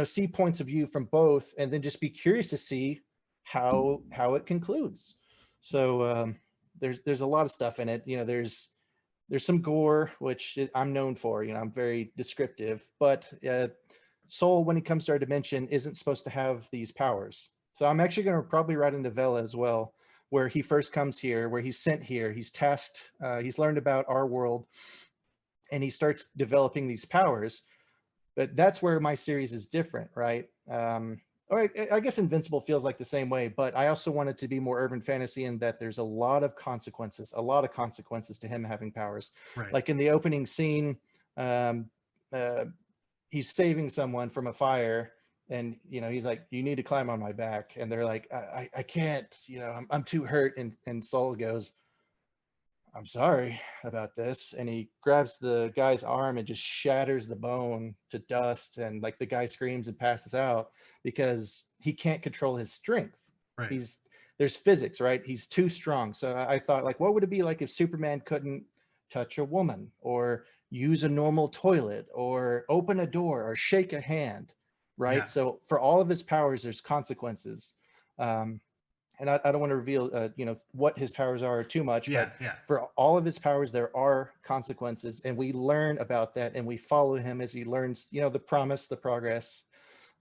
see points of view from both, and then just be curious to see how it concludes. So there's a lot of stuff in it. There's some gore, which I'm known for. I'm very descriptive, but Soul, when he comes to our dimension, isn't supposed to have these powers. So I'm actually going to probably write a novella as well, where he first comes here, where he's sent here, he's tasked, he's learned about our world, and he starts developing these powers. But that's where my series is different, right? Or I guess Invincible feels like the same way, but I also want it to be more urban fantasy in that there's a lot of consequences to him having powers. Right. Like in the opening scene, he's saving someone from a fire, and he's like, you need to climb on my back, and they're like, I can't, I'm too hurt, and Soul goes, I'm sorry about this, and he grabs the guy's arm and just shatters the bone to dust, and like the guy screams and passes out because he can't control his strength. Right. There's physics, right? He's too strong. So I thought, like, what would it be like if Superman couldn't touch a woman or use a normal toilet or open a door or shake a hand, right? Yeah. So for all of his powers, there's consequences. And I don't want to reveal, what his powers are too much, Yeah. but Yeah. for all of his powers, there are consequences, and we learn about that, and we follow him as he learns, the promise, the progress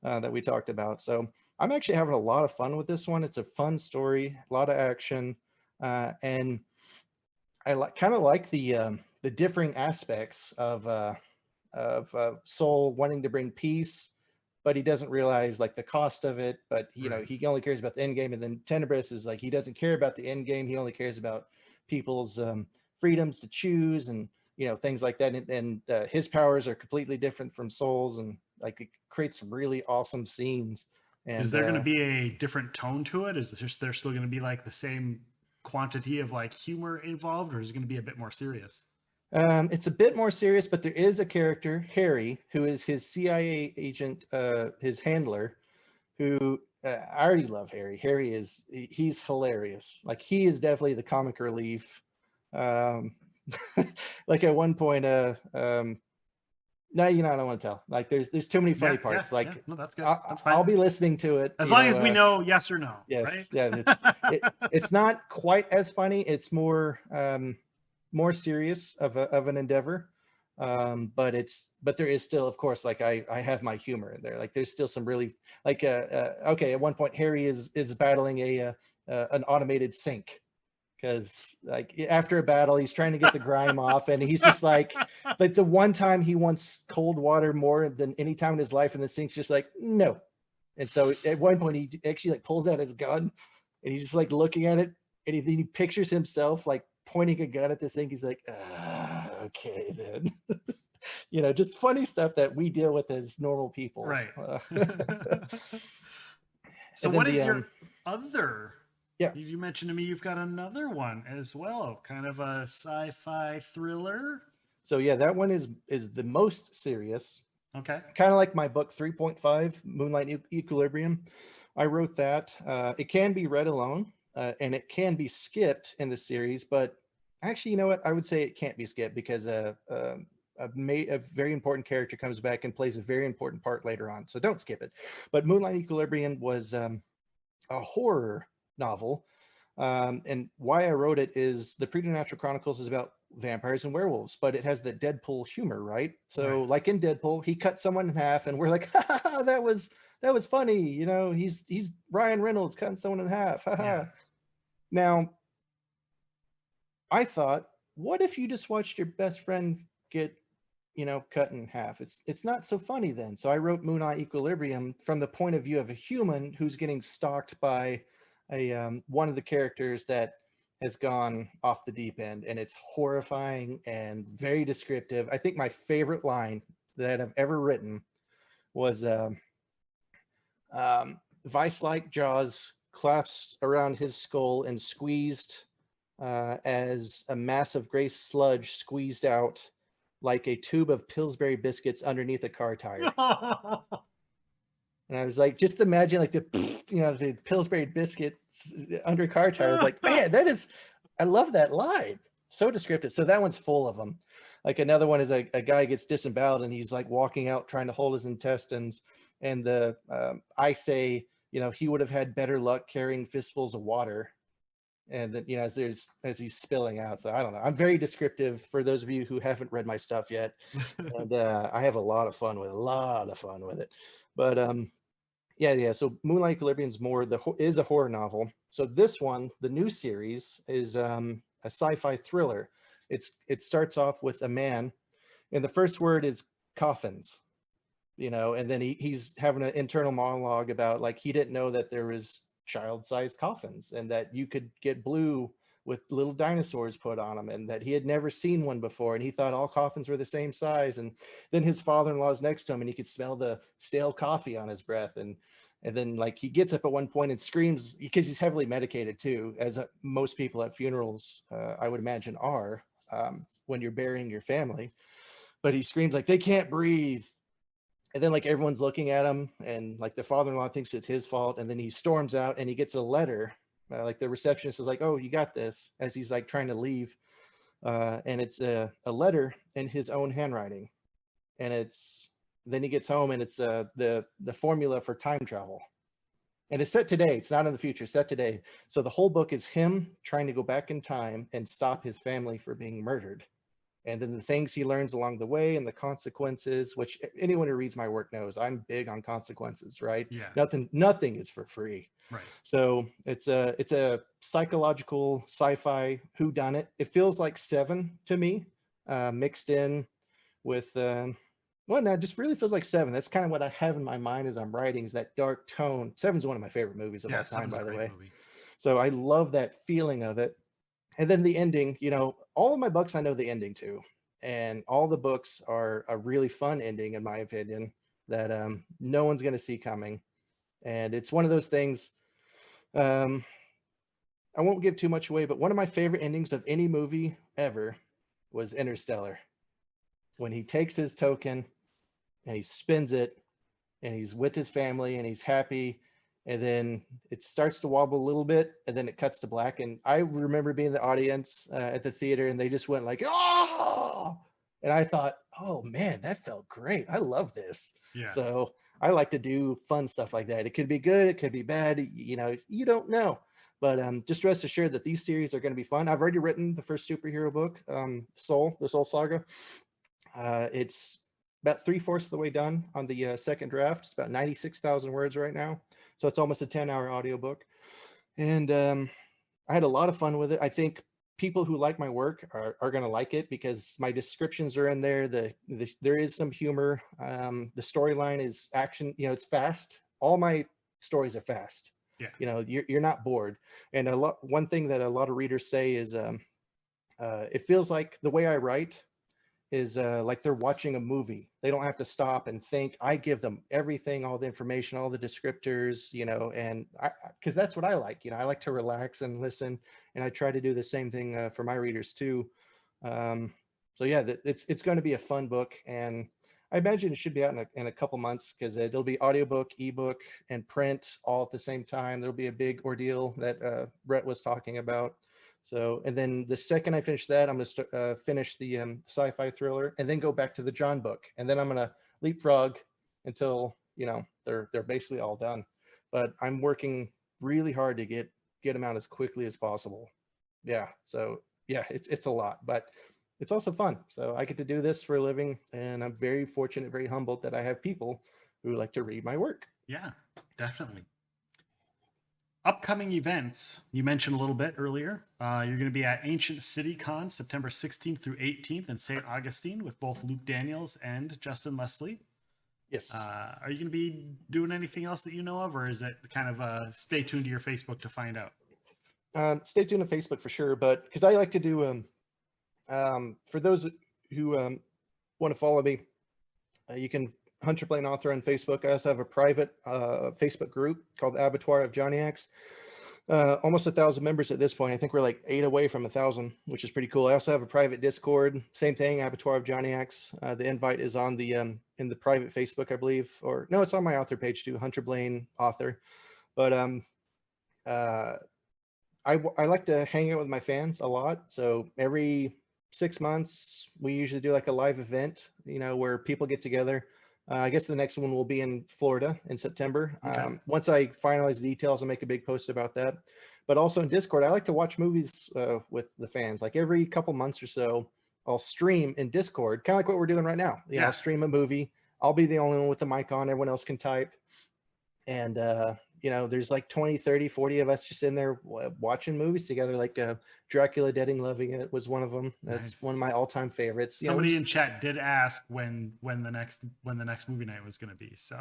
that we talked about. So I'm actually having a lot of fun with this one. It's a fun story, a lot of action, and I kind of like the differing aspects of Soul wanting to bring peace, but he doesn't realize like the cost of it. But Right. he only cares about the end game, and then Tenebris is like he doesn't care about the end game. He only cares about people's freedoms to choose and things like that. And his powers are completely different from Soul's, and like it creates some really awesome scenes. Is And there going to be a different tone to it? Is there still going to be like the same quantity of like humor involved, or is it going to be a bit more serious? It's a bit more serious, but there is a character, Harry, who is his CIA agent, his handler, who I already love Harry. He's hilarious. Like he is definitely the comic relief. Um, like at one point, no, I don't want to tell. Like there's too many funny Yeah, yeah, parts. yeah. Like No, that's good. That's I'll fine. be listening to it. As long as we know yes or no, Yes, right? yeah. It's not quite as funny. It's more serious of an endeavor. But there is still, of course, like I have my humor in there. Like there's still some really like okay. At one point, Harry is battling an automated sink because like after a battle, he's trying to get the grime off, and he's just like the one time he wants cold water more than any time in his life, and the sink's just like no. And so at one point, he actually like pulls out his gun, and he's just like looking at it, and he pictures himself like pointing a gun at this thing. He's like, okay, then. Just funny stuff that we deal with as normal people. Right. So And then what is the your other? yeah. You mentioned to me you've got another one as well, kind of a sci-fi thriller. So yeah, that one is the most serious. Okay. Kind of like my book 3.5, Moonlight Equilibrium. I wrote that. It can be read alone, and it can be skipped in the series, but actually, you know what? I would say it can't be skipped because a very important character comes back and plays a very important part later on. So don't skip it. But Moonlight Equilibrium was a horror novel. And why I wrote it is the Preternatural Chronicles is about vampires and werewolves, but it has the Deadpool humor, right? So Right. like in Deadpool, he cut someone in half and we're like, ha, that was funny. He's Ryan Reynolds cutting someone in half. Yeah. Now, I thought, what if you just watched your best friend get, cut in half? It's not so funny then. So I wrote Moonlight Equilibrium from the point of view of a human who's getting stalked by a one of the characters that has gone off the deep end, and it's horrifying and very descriptive. I think my favorite line that I've ever written was vice-like jaws collapsed around his skull and squeezed as a mass of gray sludge squeezed out like a tube of Pillsbury biscuits underneath a car tire. And I was like, just imagine like the Pillsbury biscuits under a car tire. I was like, man, I love that line. So descriptive. So that one's full of them. Like another one is a guy gets disemboweled and he's like walking out trying to hold his intestines. And I say, he would have had better luck carrying fistfuls of water. And then, as he's spilling out. So I don't know. I'm very descriptive for those of you who haven't read my stuff yet. And I have a lot of fun with it. But yeah. So Moonlight Equilibrium is a horror novel. So this one, the new series, is a sci-fi thriller. It starts off with a man, and the first word is coffins, and then he's having an internal monologue about like he didn't know that there was child-sized coffins and that you could get blue with little dinosaurs put on them, and that he had never seen one before, and he thought all coffins were the same size. And then his father-in-law is next to him and he could smell the stale coffee on his breath, and then like he gets up at one point and screams because he's heavily medicated too, as most people at funerals I would imagine are when you're burying your family. But he screams like they can't breathe, and then like everyone's looking at him, and like the father-in-law thinks it's his fault, and then he storms out and he gets a letter. Like the receptionist is like, oh, you got this, as he's like trying to leave, and it's a letter in his own handwriting. And then he gets home and it's the formula for time travel, and it's set today. It's not in the future, set today. So the whole book is him trying to go back in time and stop his family from being murdered, and then the things he learns along the way and the consequences, which anyone who reads my work knows I'm big on consequences, right? Yeah. Nothing is for free. Right. So it's a psychological sci-fi whodunit. It feels like Seven to me, mixed in with well, no, it just really feels like Seven. That's kind of what I have in my mind as I'm writing, is that dark tone. Seven's one of my favorite movies of Yeah, all time, Seven's a by the great way. movie. So I love that feeling of it. And then the ending, all of my books, I know the ending to. and all the books are a really fun ending, in my opinion, that no one's going to see coming. And it's one of those things. Um, I won't give too much away, but one of my favorite endings of any movie ever was Interstellar, when he takes his token and he spins it and he's with his family and he's happy, and then it starts to wobble a little bit and then it cuts to black. And I remember being the audience at the theater, and they just went like, oh, and I thought, oh man, that felt great. I love this. Yeah. So I like to do fun stuff like that. It could be good, it could be bad, you know, you don't know. But just rest assured that these series are going to be fun. I've already written the first superhero book, the Soul Saga. It's about 3/4 of the way done on the second draft. It's about 96,000 words right now. So it's almost a 10-hour audiobook. And I had a lot of fun with it. I think people who like my work are going to like it because my descriptions are in there. There is some humor. The storyline is action. You know, it's fast. All my stories are fast. Yeah. You know, you're not bored. And one thing that a lot of readers say is it feels like the way I write is like they're watching a movie. They don't have to stop and think. I give them everything, all the information, all the descriptors, you know, and because that's what I like. You know, I like to relax and listen, and I try to do the same thing for my readers too. So yeah, it's going to be a fun book, and I imagine it should be out in a couple months, because there'll be audiobook, ebook, and print all at the same time. There'll be a big ordeal that Brett was talking about. So, and then the second I finish that, I'm going to finish the sci-fi thriller, and then go back to the John book, and then I'm going to leapfrog until, you know, they're basically all done. But I'm working really hard to get them out as quickly as possible. Yeah. So yeah, it's a lot, but it's also fun. So I get to do this for a living, and I'm very fortunate, very humbled that I have people who like to read my work. Yeah, definitely. Upcoming events, you mentioned a little bit earlier. You're going to be at Ancient City Con September 16th through 18th in St. Augustine with both Luke Daniels and Justin Leslie. Yes. Are you going to be doing anything else that you know of, or is it kind of stay tuned to your Facebook to find out? Stay tuned to Facebook for sure, but because I like to do, for those who want to follow me, you can Hunter Blain author on Facebook. I also have a private Facebook group called the Abattoir of Johnnyacs. Almost 1,000 members at this point. I think we're like 8 away from 1,000, which is pretty cool. I also have a private Discord. Same thing, Abattoir of Johnnyacs. The invite is on the in the private Facebook, I believe, or no, it's on my author page too, Hunter Blain author. But I like to hang out with my fans a lot. So every 6 months, we usually do like a live event, you know, where people get together. I guess the next one will be in Florida in September. Okay. Once I finalize the details, I'll make a big post about that. But also in Discord, I like to watch movies with the fans. Like every couple months or so, I'll stream in Discord, kind of like what we're doing right now. You know, I'll stream a movie. I'll be the only one with the mic on. Everyone else can type. And, you know, there's like 20, 30, 40 of us just in there watching movies together. Like Dracula Dead and Loving It was one of them. That's one of my all-time favorites. Somebody in chat did ask when the next movie night was going to be. So,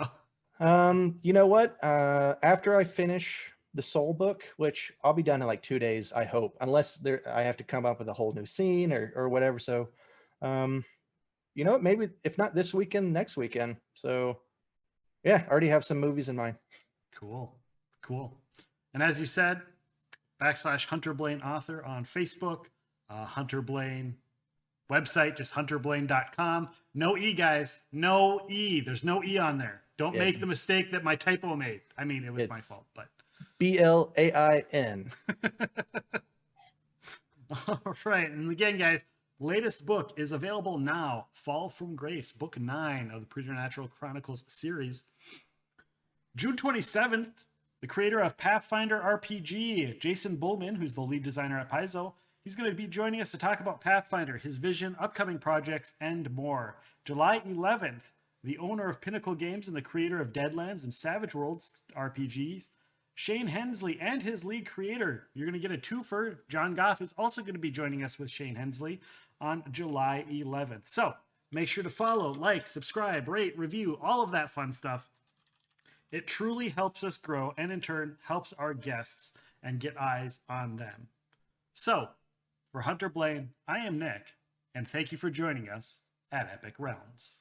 you know what? After I finish the Soul book, which I'll be done in like 2 days, I hope, unless I have to come up with a whole new scene or whatever. So, you know, maybe if not this weekend, next weekend. So, yeah, I already have some movies in mind. Cool. And as you said, / Hunter Blain author on Facebook, Hunter Blain website, just hunterblain.com. No E, guys. No E. There's no E on there. Don't make the mistake that my typo made. I mean, it was my fault, but BLAIN. All right. And again, guys, latest book is available now. Fall from Grace, book 9 of the Preternatural Chronicles series. June 27th, the creator of Pathfinder RPG, Jason Bullman, who's the lead designer at Paizo, he's going to be joining us to talk about Pathfinder, his vision, upcoming projects, and more. July 11th, the owner of Pinnacle Games and the creator of Deadlands and Savage Worlds RPGs, Shane Hensley, and his lead creator. You're going to get a twofer. John Goff is also going to be joining us with Shane Hensley on July 11th. So make sure to follow, like, subscribe, rate, review, all of that fun stuff. It truly helps us grow, and in turn helps our guests and get eyes on them. So, for Hunter Blain, I am Nick. and thank you for joining us at Epic Realms.